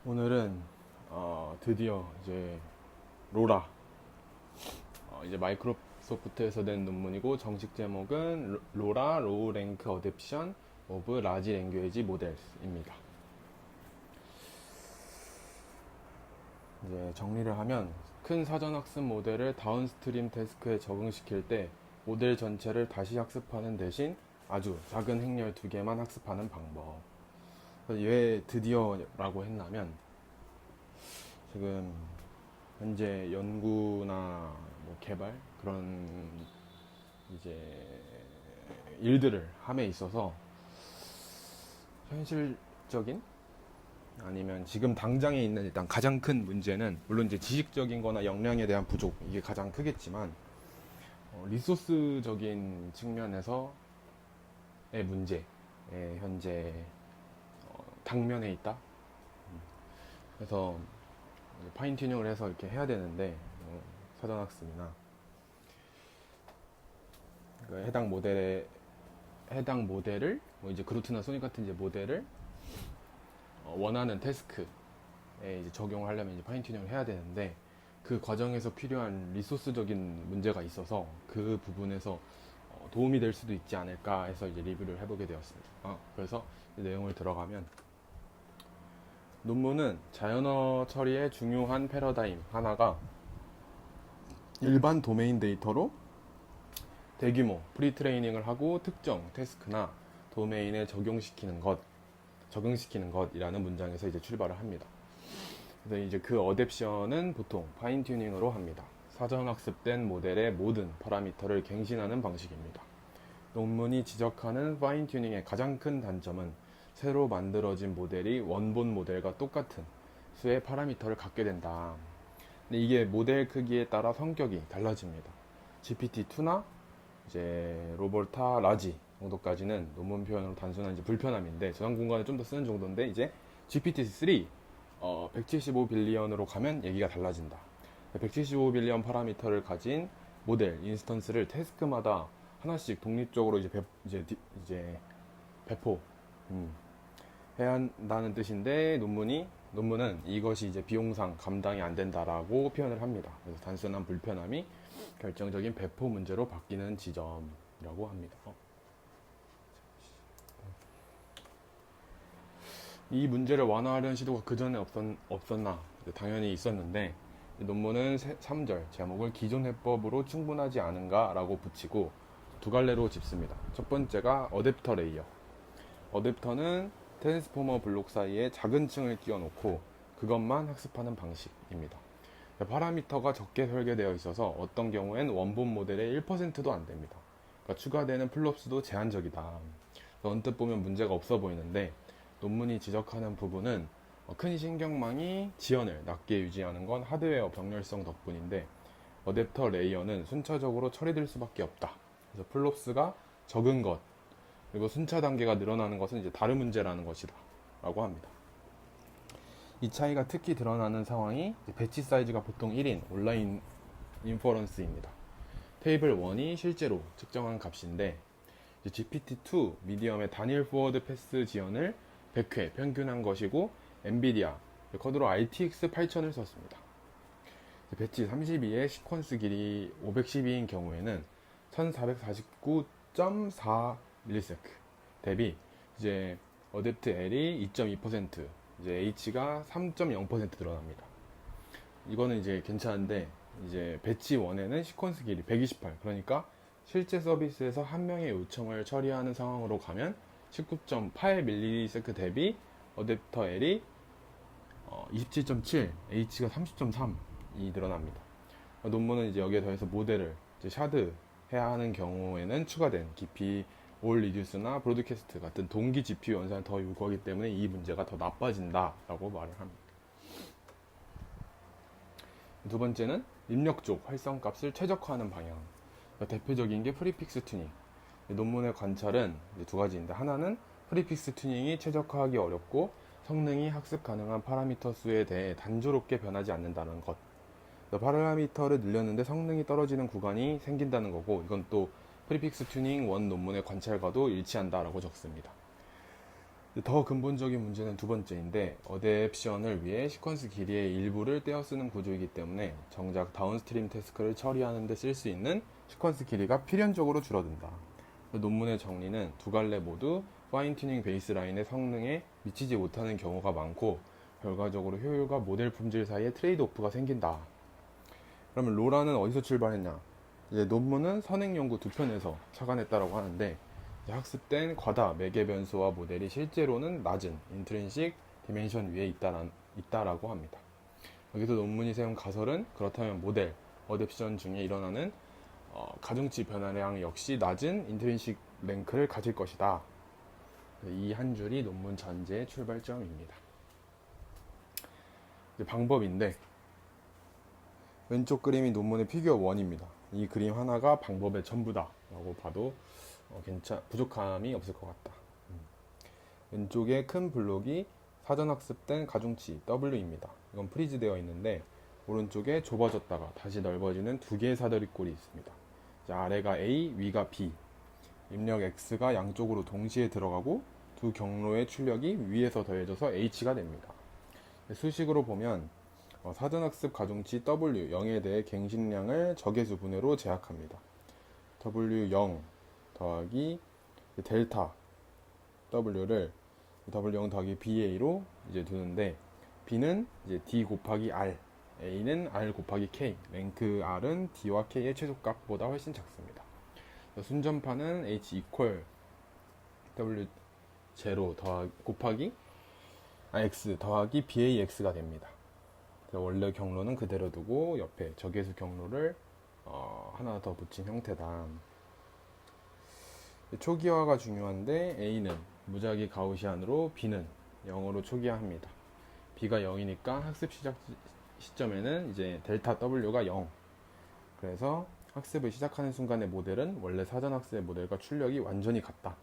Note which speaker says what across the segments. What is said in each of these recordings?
Speaker 1: 오늘은 드디어 이제 로라 이제 마이크로소프트에서 낸 논문이고, 정식 제목은 로라 로우 랭크 어댑션 오브 라지 랭귀지 모델입니다. 이제 정리를 하면, 큰 사전학습 모델을 다운스트림 태스크에 적응시킬 때 모델 전체를 다시 학습하는 대신 아주 작은 행렬 2개만 학습하는 방법. 왜 드디어라고 했냐면, 지금 현재 연구나 뭐 개발 그런 이제 일들을 함에 있어서 현실적인, 아니면 지금 당장에 있는 일단 가장 큰 문제는, 물론 이제 지식적인 거나 역량에 대한 부족, 이게 가장 크겠지만 리소스적인 측면에서의 문제에 현재 당면에 있다. 그래서 파인 튜닝을 해서 이렇게 해야 되는데, 사전학습이나 그 해당 모델을 뭐 이제 그루트나 소닉 같은 이제 모델을 원하는 태스크에 이제 적용하려면 이제 파인 튜닝을 해야 되는데, 그 과정에서 필요한 리소스적인 문제가 있어서 그 부분에서 도움이 될 수도 있지 않을까 해서 이제 리뷰를 해보게 되었습니다. 그래서 내용을 들어가면, 논문은 자연어 처리의 중요한 패러다임 하나가 일반 도메인 데이터로 대규모 프리트레이닝을 하고 특정 태스크나 도메인에 적용시키는 것이라는 문장에서 이제 출발을 합니다. 그래서 이제 그 어댑션은 보통 파인 튜닝으로 합니다. 사전 학습된 모델의 모든 파라미터를 갱신하는 방식입니다. 논문이 지적하는 파인 튜닝의 가장 큰 단점은 새로 만들어진 모델이 원본 모델과 똑같은 수의 파라미터를 갖게 된다. 근데 이게 모델 크기에 따라 성격이 달라집니다. GPT-2나 이제 로볼타 라지 정도까지는 논문 표현으로 단순한 이제 불편함인데, 저장 공간을 좀 더 쓰는 정도인데, 이제 GPT-3 175빌리언으로 가면 얘기가 달라진다. 175빌리언 파라미터를 가진 모델 인스턴스를 태스크마다 하나씩 독립적으로 이제 배포 해야 한다는 뜻인데, 논문은 이것이 이제 비용상 감당이 안 된다라고 표현을 합니다. 그래서 단순한 불편함이 결정적인 배포 문제로 바뀌는 지점이라고 합니다. 이 문제를 완화하려는 시도가 그 전에 없었나? 당연히 있었는데, 논문은 3절 제목을 기존 해법으로 충분하지 않은가 라고 붙이고 두 갈래로 짚습니다. 첫 번째가 어댑터 레이어. 어댑터는 트랜스포머 블록 사이에 작은 층을 끼워놓고 그것만 학습하는 방식입니다. 파라미터가 적게 설계되어 있어서 어떤 경우엔 원본 모델의 1%도 안 됩니다. 그러니까 추가되는 플롭스도 제한적이다. 언뜻 보면 문제가 없어 보이는데, 논문이 지적하는 부분은 큰 신경망이 지연을 낮게 유지하는 건 하드웨어 병렬성 덕분인데, 어댑터 레이어는 순차적으로 처리될 수밖에 없다. 그래서 플롭스가 적은 것, 그리고 순차 단계가 늘어나는 것은 이제 다른 문제라는 것이다 라고 합니다. 이 차이가 특히 드러나는 상황이 배치 사이즈가 보통 1인 온라인 인퍼런스입니다. 테이블 1이 실제로 측정한 값인데, GPT-2 미디엄의 단일 포워드 패스 지연을 100회 평균한 것이고, 엔비디아 커드로 RTX 8000을 썼습니다. 배치 32의 시퀀스 길이 512인 경우에는 1449.4ms 대비 이제 어댑트 L이 2.2%, 이제 H가 3.0% 드러납니다. 이거는 이제 괜찮은데, 이제 배치 1에는 시퀀스 길이 128, 그러니까 실제 서비스에서 한 명의 요청을 처리하는 상황으로 가면 19.8ms 대비 어댑터 L이 27.7, H가 30.3이 드러납니다. 논문은 이제 여기에 더해서 모델을 이제 샤드 해야 하는 경우에는 추가된 깊이 올 리듀스나 브로드캐스트 같은 동기 GPU 연산을 더 요구하기 때문에 이 문제가 더 나빠진다라고 말을 합니다. 두 번째는 입력 쪽 활성값을 최적화하는 방향. 대표적인 게 프리픽스 튜닝. 논문의 관찰은 두 가지인데, 하나는 프리픽스 튜닝이 최적화하기 어렵고 성능이 학습 가능한 파라미터 수에 대해 단조롭게 변하지 않는다는 것. 파라미터를 늘렸는데 성능이 떨어지는 구간이 생긴다는 거고, 이건 또 프리픽스 튜닝 원 논문의 관찰과도 일치한다라고 적습니다. 더 근본적인 문제는 두 번째인데, 어댑션을 위해 시퀀스 길이의 일부를 떼어 쓰는 구조이기 때문에 정작 다운스트림 태스크를 처리하는 데 쓸 수 있는 시퀀스 길이가 필연적으로 줄어든다. 논문의 정리는 두 갈래 모두 파인 튜닝 베이스라인의 성능에 미치지 못하는 경우가 많고, 결과적으로 효율과 모델 품질 사이에 트레이드 오프가 생긴다. 그러면 로라는 어디서 출발했냐? 이제 논문은 선행 연구 두 편에서 착안했다라고 하는데, 학습된 과다 매개 변수와 모델이 실제로는 낮은 인트린식 디멘션 위에 있다라고 합니다. 여기서 논문이 세운 가설은, 그렇다면 모델, 어댑션 중에 일어나는 가중치 변화량 역시 낮은 인트린식 랭크를 가질 것이다. 이 한 줄이 논문 전제의 출발점입니다. 이제 방법인데, 왼쪽 그림이 논문의 피규어 1입니다. 이 그림 하나가 방법의 전부다 라고 봐도 부족함이 없을 것 같다. 왼쪽에 큰 블록이 사전 학습된 가중치 W입니다. 이건 프리즈 되어 있는데, 오른쪽에 좁아졌다가 다시 넓어지는 두 개의 사다리꼴이 있습니다. 아래가 A, 위가 B. 입력 X가 양쪽으로 동시에 들어가고 두 경로의 출력이 위에서 더해져서 H가 됩니다. 수식으로 보면 사전학습 가중치 W0에 대해 갱신량을 적외수 분해로 제약합니다. W0 더하기 델타 W를 W0 더하기 BA로 이제 두는데, B는 이제 D 곱하기 R, A는 R 곱하기 K, 랭크 R은 D와 K의 최소값보다 훨씬 작습니다. 순전파는 H 이퀄 W0 곱하기 X 더하기 BAX가 됩니다. 원래 경로는 그대로 두고 옆에 적외수 경로를 하나 더 붙인 형태다. 초기화가 중요한데, A는 무작위 가우시안으로, B는 0으로 초기화합니다. B가 0이니까 학습 시작 시점에는 이제 델타 W가 0. 그래서 학습을 시작하는 순간의 모델은 원래 사전 학습의 모델과 출력이 완전히 같다.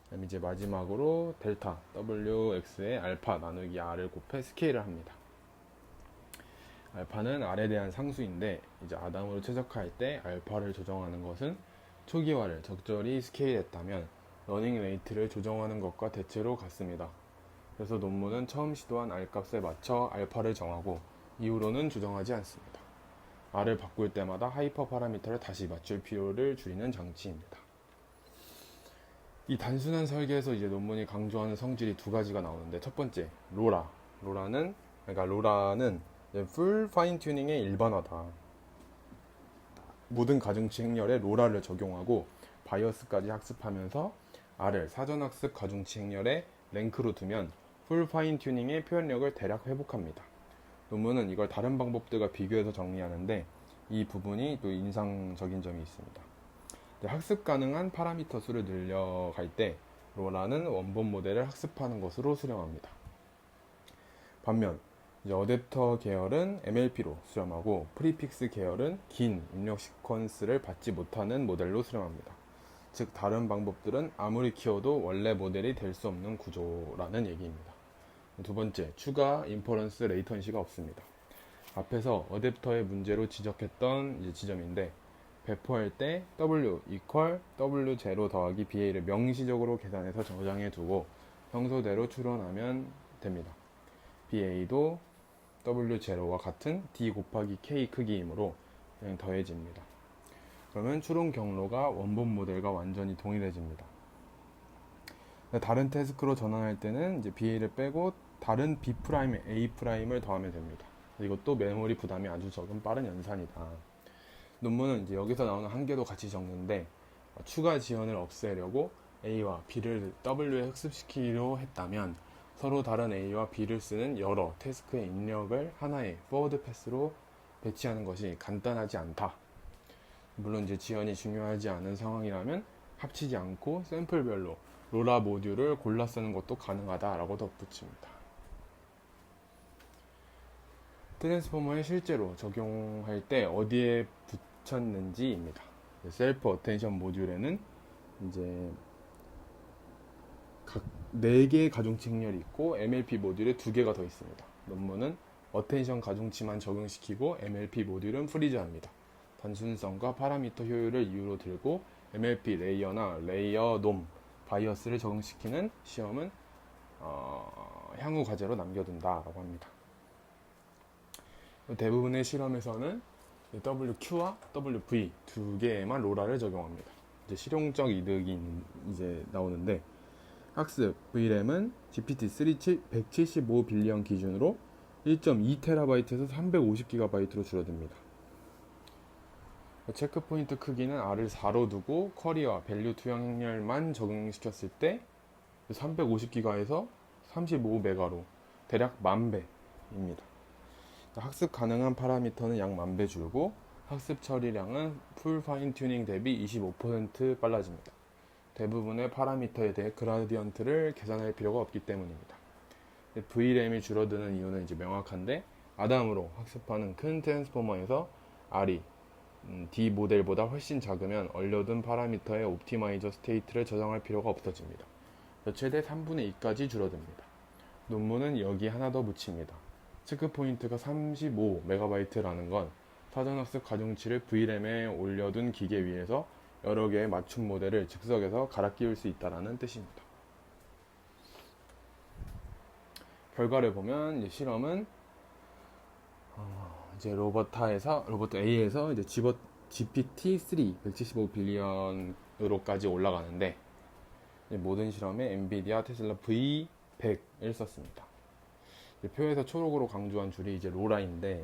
Speaker 1: 그다음 이제 마지막으로 델타 WX의 알파 나누기 R을 곱해 스케일을 합니다. 알파는 R에 대한 상수인데, 이제 아담으로 최적화할 때 알파를 조정하는 것은 초기화를 적절히 스케일했다면 러닝 레이트를 조정하는 것과 대체로 같습니다. 그래서 논문은 처음 시도한 R 값에 맞춰 알파를 정하고 이후로는 조정하지 않습니다. R을 바꿀 때마다 하이퍼 파라미터를 다시 맞출 필요를 줄이는 장치입니다. 이 단순한 설계에서 이제 논문이 강조하는 성질이 두 가지가 나오는데, 첫 번째, 로라는 풀 파인 튜닝의 일반화다. 모든 가중치 행렬에 로라를 적용하고 바이어스까지 학습하면서 R을 사전 학습 가중치 행렬에 랭크로 두면 풀 파인 튜닝의 표현력을 대략 회복합니다. 논문은 이걸 다른 방법들과 비교해서 정리하는데, 이 부분이 또 인상적인 점이 있습니다. 학습 가능한 파라미터 수를 늘려갈 때 로라는 원본 모델을 학습하는 것으로 수렴합니다. 반면 이제 어댑터 계열은 MLP로 수렴하고, 프리픽스 계열은 긴 입력 시퀀스를 받지 못하는 모델로 수렴합니다. 즉 다른 방법들은 아무리 키워도 원래 모델이 될 수 없는 구조라는 얘기입니다. 두 번째, 추가 인퍼런스 레이턴시가 없습니다. 앞에서 어댑터의 문제로 지적했던 이제 지점인데, 배포할 때 W 이퀄 W0 더하기 BA를 명시적으로 계산해서 저장해 두고 평소대로 추론하면 됩니다. BA도 W0와 같은 D 곱하기 K 크기이므로 그냥 더해집니다. 그러면 추론 경로가 원본 모델과 완전히 동일해집니다. 다른 태스크로 전환할 때는 이제 BA를 빼고 다른 B 프라임, A 프라임을 더하면 됩니다. 이것도 메모리 부담이 아주 적은 빠른 연산이다. 논문은 이제 여기서 나오는 한계도 같이 적는데, 추가 지연을 없애려고 A와 B를 W에 흡습시키기로 했다면 서로 다른 A와 B를 쓰는 여러 태스크의 입력을 하나의 포워드 패스로 배치하는 것이 간단하지 않다. 물론 이제 지연이 중요하지 않은 상황이라면 합치지 않고 샘플별로 로라 모듈을 골라 쓰는 것도 가능하다라고 덧붙입니다. 트랜스포머에 실제로 적용할 때 어디에 붙였는지입니다. 셀프 어텐션 모듈에는 이제 각 4개의 가중치 행렬이 있고 MLP 모듈에 2개가 더 있습니다. 논문은 어텐션 가중치만 적용시키고 MLP 모듈은 프리즈합니다. 단순성과 파라미터 효율을 이유로 들고 MLP 레이어나 레이어 놈 바이어스를 적용시키는 시험은 향후 과제로 남겨둔다라고 합니다. 대부분의 실험에서는 WQ와 WV 두 개에만 로라를 적용합니다. 이제 실용적 이득이 이제 나오는데, 학습 VRAM은 GPT-3 175 빌리언 기준으로 1.2TB에서 350GB로 줄어듭니다. 체크포인트 크기는 R을 4로 두고 쿼리와 밸류 투영 행렬만 적응시켰을 때 350GB에서 35메가로 대략 10,000배입니다. 학습 가능한 파라미터는 약 10,000배 줄고 학습 처리량은 풀 파인 튜닝 대비 25% 빨라집니다. 대부분의 파라미터에 대해 그라디언트를 계산할 필요가 없기 때문입니다. VRAM이 줄어드는 이유는 이제 명확한데, 아담으로 학습하는 큰 트랜스포머에서 R이 D 모델보다 훨씬 작으면 얼려둔 파라미터의 옵티마이저 스테이트를 저장할 필요가 없어집니다. 최대 3분의 2까지 줄어듭니다. 논문은 여기 하나 더 붙입니다. 체크 포인트가 35MB라는 건 사전학습 가중치를 VRAM에 올려둔 기계 위에서 여러 개의 맞춤 모델을 즉석에서 갈아 끼울 수 있다는 뜻입니다. 결과를 보면 이제 실험은 이제 로버트 A에서 이제 GPT-3 175 빌리언으로까지 올라가는데, 모든 실험에 엔비디아 테슬라 V100을 썼습니다. 표에서 초록으로 강조한 줄이 이제 로라인데,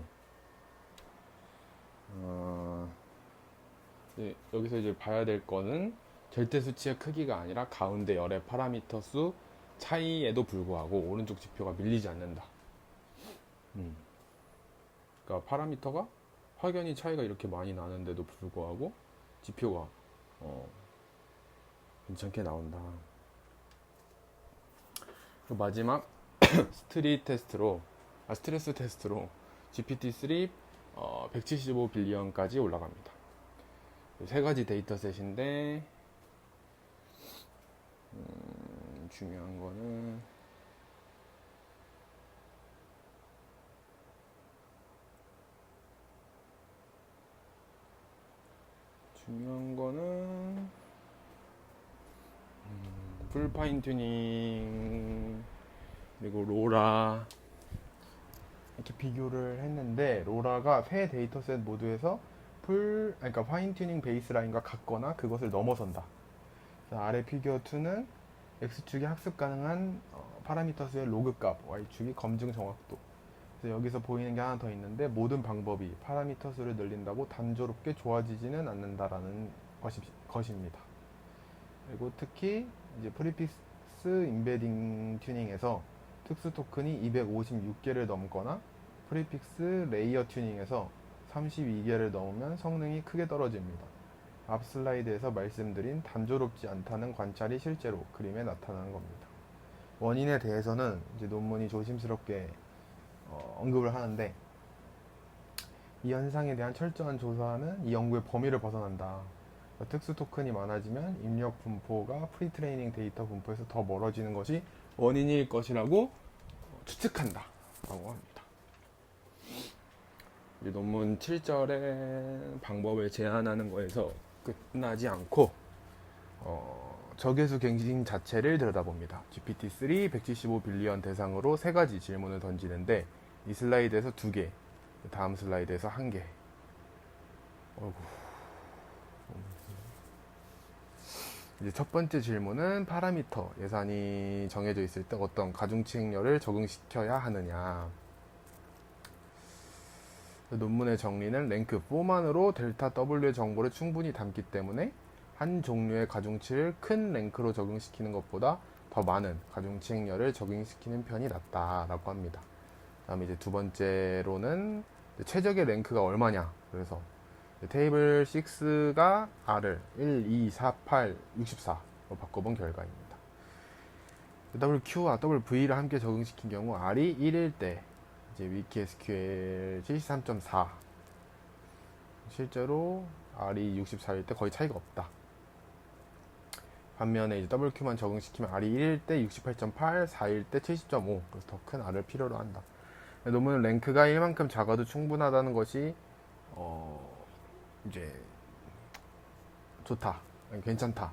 Speaker 1: 여기서 이제 봐야 될 거는 절대 수치의 크기가 아니라 가운데 열의 파라미터 수 차이에도 불구하고 오른쪽 지표가 밀리지 않는다. 그러니까 파라미터가 확연히 차이가 이렇게 많이 나는데도 불구하고 지표가 괜찮게 나온다. 마지막 스트레스 테스트로 GPT-3 175 빌리언까지 올라갑니다. 세 가지 데이터셋인데, 중요한 거는 풀 파인 튜닝 그리고 로라 이렇게 비교를 했는데, 로라가 세 데이터셋 모두에서 그러니까 파인 튜닝 베이스라인과 같거나 그것을 넘어선다. 아래 피규어 2는 X축이 학습 가능한 파라미터 수의 로그 값, Y축이 검증 정확도. 그래서 여기서 보이는 게 하나 더 있는데, 모든 방법이 파라미터 수를 늘린다고 단조롭게 좋아지지는 않는다라는 것입니다. 그리고 특히 이제 프리픽스 임베딩 튜닝에서 특수 토큰이 256개를 넘거나 프리픽스 레이어 튜닝에서 32개를 넘으면 성능이 크게 떨어집니다. 앞 슬라이드에서 말씀드린 단조롭지 않다는 관찰이 실제로 그림에 나타나는 겁니다. 원인에 대해서는 이제 논문이 조심스럽게 언급을 하는데, 이 현상에 대한 철저한 조사는 이 연구의 범위를 벗어난다. 특수 토큰이 많아지면 입력 분포가 프리트레이닝 데이터 분포에서 더 멀어지는 것이 원인일 것이라고 추측한다 라고 합니다. 이 논문 7절의 방법을 제안하는 거에서 끝나지 않고 적외수 갱신 자체를 들여다봅니다. GPT-3 175 빌리언 대상으로 세 가지 질문을 던지는데, 이 슬라이드에서 2개, 다음 슬라이드에서 1개. 이제 첫 번째 질문은 파라미터 예산이 정해져 있을 때 어떤 가중치 행렬을 적응시켜야 하느냐. 논문의 정리는 랭크 4만으로 델타 W의 정보를 충분히 담기 때문에 한 종류의 가중치를 큰 랭크로 적응시키는 것보다 더 많은 가중치 행렬을 적응시키는 편이 낫다라고 합니다. 다음에 이제 두 번째로는 최적의 랭크가 얼마냐. 그래서 테이블 6가 R을 1, 2, 4, 8, 64로 바꿔본 결과입니다. WQ와 WV를 함께 적응시킨 경우 R이 1일 때 이제 위키 SQL 73.4, 실제로 R이 64일 때 거의 차이가 없다. 반면에 이제 WQ만 적응시키면 R이 1일 때 68.8, 4일 때 70.5, 그래서 더 큰 R을 필요로 한다. 논문은 랭크가 1만큼 작아도 충분하다는 것이 이제 좋다, 괜찮다,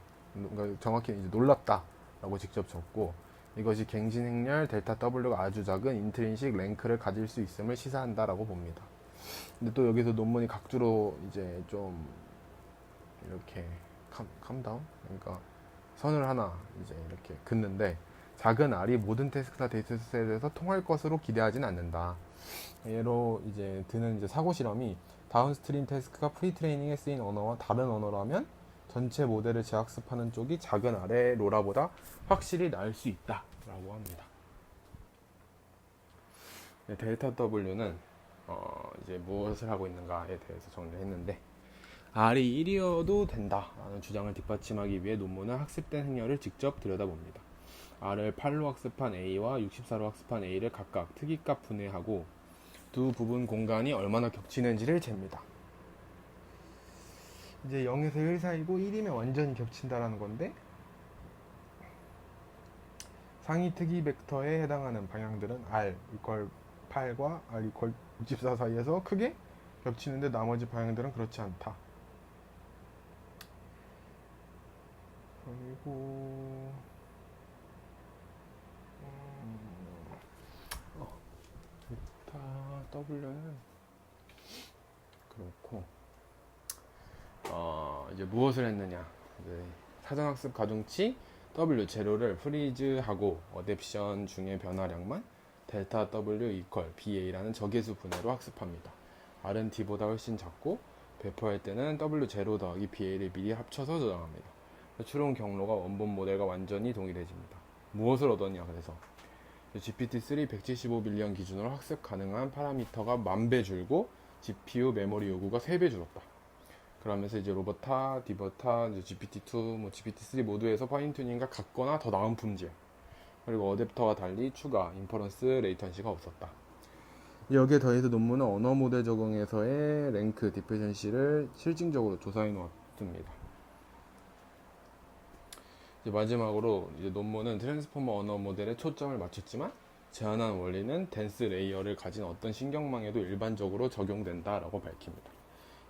Speaker 1: 정확히 이제 놀랍다라고 직접 적고, 이것이 갱신 행렬 델타 W가 아주 작은 인트린식 랭크를 가질 수 있음을 시사한다라고 봅니다. 근데 또 여기서 논문이 각주로 이제 좀 이렇게 캄다운? 그러니까 선을 하나 이제 이렇게 긋는데, 작은 R이 모든 태스크나 데이터셋에서 통할 것으로 기대하진 않는다. 예로 이제 드는 이제 사고 실험이 다운스트림 태스크가 프리트레이닝에 쓰인 언어와 다른 언어라면 전체 모델을 재학습하는 쪽이 작은 R의 로라보다 확실히 나을 수 있다라고 합니다. 네, 델타 W는 이제 무엇을 하고 있는가에 대해서 정리를 했는데, R이 1이어도 된다라는 주장을 뒷받침하기 위해 논문은 학습된 행렬을 직접 들여다봅니다. R을 8로 학습한 A와 64로 학습한 A를 각각 특이값 분해하고 두 부분 공간이 얼마나 겹치는지를 잽니다. 이제 0에서 1 사이고 1이면 완전히 겹친다라는 건데, 상위 특이 벡터에 해당하는 방향들은 R 이퀄 8과 R 이퀄 64 사이에서 크게 겹치는데 나머지 방향들은 그렇지 않다. 그리고 델타 W는 그렇고, 이제 무엇을 했느냐. 이제 사전학습 가중치 W0를 프리즈하고 어댑션 중의 변화량만 델타 W 이퀄 BA라는 적외수 분해로 학습합니다. R은 D보다 훨씬 작고 배포할 때는 W0 더하기 BA를 미리 합쳐서 저장합니다. 추론 경로가 원본 모델과 완전히 동일해집니다. 무엇을 얻었냐. 그래서 GPT-3 175빌리언 기준으로 학습 가능한 파라미터가 10,000배 줄고 GPU 메모리 요구가 3배 줄었다. 그러면서 이제 로버타, 디버타, GPT-2, GPT-3 모두에서 파인튜닝과 같거나 더 나은 품질, 그리고 어댑터와 달리 추가 인퍼런스 레이턴시가 없었다. 여기에 더해서 논문은 언어 모델 적용에서의 랭크 디피션시를 실증적으로 조사해 놓았습니다. 이제 마지막으로 이제 논문은 트랜스포머 언어 모델에 초점을 맞췄지만 제안한 원리는 덴스 레이어를 가진 어떤 신경망에도 일반적으로 적용된다라고 밝힙니다.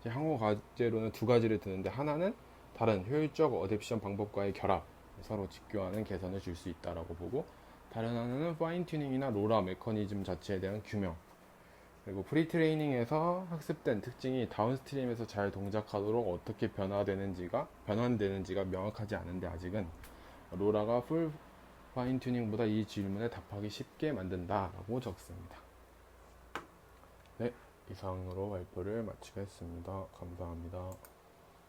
Speaker 1: 이제 항공 과제로는 두 가지를 드는데, 하나는 다른 효율적 어댑션 방법과의 결합, 서로 직교하는 개선을 줄 수 있다라고 보고, 다른 하나는 파인 튜닝이나 로라 메커니즘 자체에 대한 규명, 그리고 프리트레이닝에서 학습된 특징이 다운스트림에서 잘 동작하도록 어떻게 변환되는지가 명확하지 않은데, 아직은 로라가 풀 파인 튜닝보다 이 질문에 답하기 쉽게 만든다라고 적습니다. 네, 이상으로 발표를 마치겠습니다. 감사합니다.